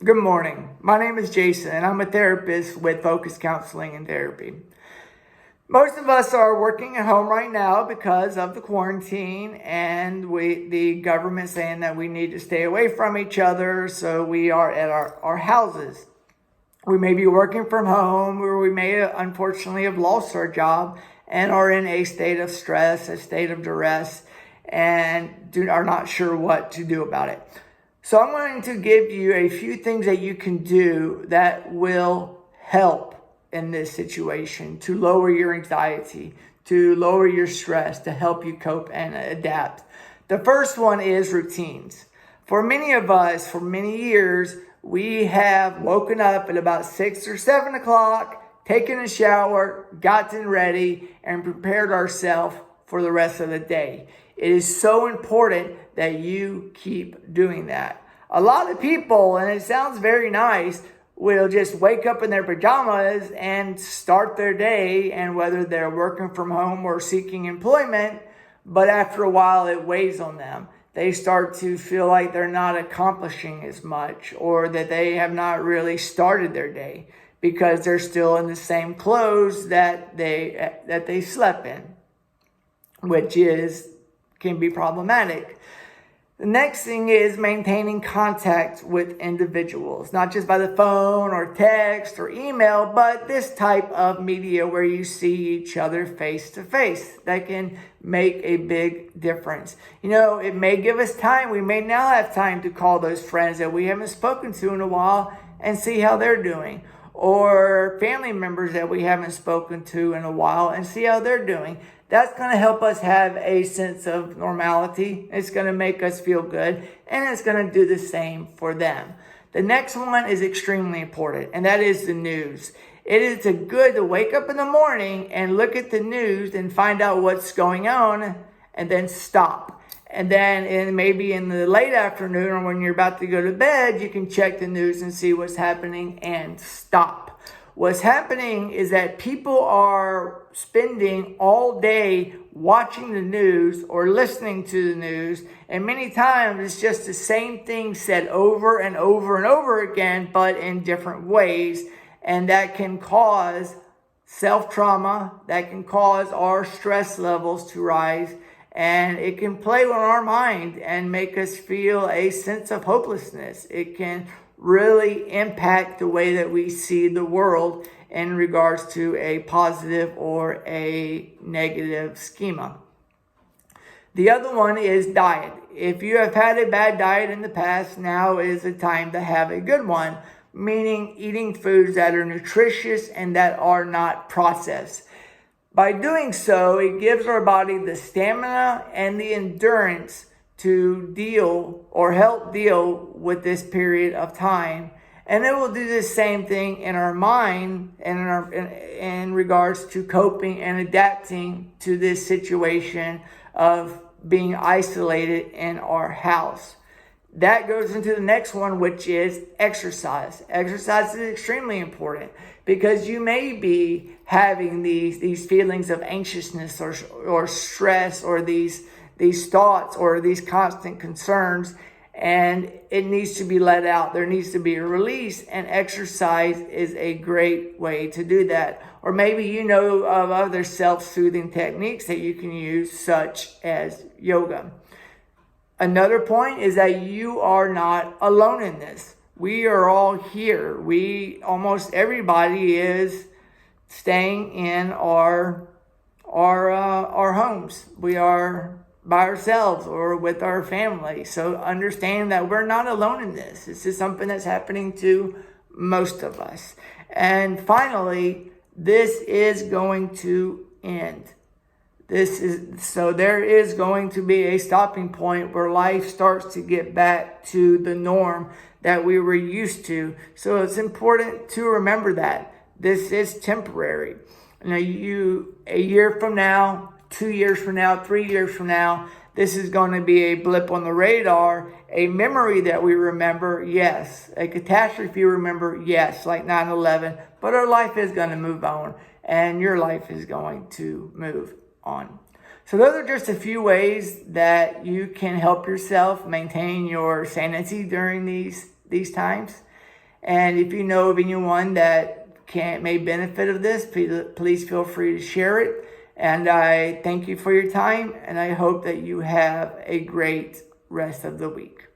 Good morning. My name is Jason, and I'm a therapist with Focus Counseling and Therapy. Most of us are working at home right now because of the quarantine, and the government saying that we need to stay away from each other, so we are at our houses. We may be working from home, or we may unfortunately have lost our job and are in a state of stress, a state of duress, and are not sure what to do about it. So I'm going to give you a few things that you can do that will help in this situation to lower your anxiety, to lower your stress, to help you cope and adapt. The first one is routines. For many of us, for many years, we have woken up at about 6 or 7 o'clock, taken a shower, gotten ready, and prepared ourselves for the rest of the day. It is so important that you keep doing that. A lot of people, and it sounds very nice, will just wake up in their pajamas and start their day, and whether they're working from home or seeking employment, but after a while it weighs on them. They start to feel like they're not accomplishing as much, or that they have not really started their day because they're still in the same clothes that they slept in, which can be problematic. The next thing is maintaining contact with individuals, not just by the phone or text or email, but this type of media where you see each other face to face. That can make a big difference. It may give us time. We may now have time to call those friends that we haven't spoken to in a while and see how they're doing, or family members that we haven't spoken to in a while and see how they're doing. That's going to help us have a sense of normality. It's going to make us feel good, and it's going to do the same for them. The next one is extremely important, and that is the news. It is good to wake up in the morning and look at the news and find out what's going on, and then stop. And then maybe in the late afternoon or when you're about to go to bed, you can check the news and see what's happening and stop. What's happening is that people are spending all day watching the news or listening to the news, and many times it's just the same thing said over and over and over again, but in different ways, and that can cause self-trauma, that can cause our stress levels to rise, and it can play on our mind and make us feel a sense of hopelessness. It can really impact the way that we see the world in regards to a positive or a negative schema. The other one is diet. If you have had a bad diet in the past, now is the time to have a good one, meaning eating foods that are nutritious and that are not processed. By doing so, it gives our body the stamina and the endurance to deal or help deal with this period of time. And it will do the same thing in our mind and in regards to coping and adapting to this situation of being isolated in our house. That goes into the next one, which is exercise. Exercise is extremely important because you may be having these feelings of anxiousness or stress, or these thoughts or these constant concerns, and it needs to be let out. There needs to be a release, and exercise is a great way to do that. Or maybe of other self-soothing techniques that you can use, such as yoga. Another point is that you are not alone in this. We are all here. Almost everybody is staying in our homes. We are by ourselves or with our family. So understand that we're not alone in this. This is something that's happening to most of us. And finally, this is going to end. There is going to be a stopping point where life starts to get back to the norm that we were used to. So it's important to remember that this is temporary. A year from now, 2 years from now, 3 years from now, this is going to be a blip on the radar, a memory that we remember, yes. A catastrophe you remember, yes, like 9/11. But our life is going to move on, and your life is going to move on. So those are just a few ways that you can help yourself maintain your sanity during these times. And if you know of anyone that may benefit of this, please feel free to share it. And I thank you for your time, and I hope that you have a great rest of the week.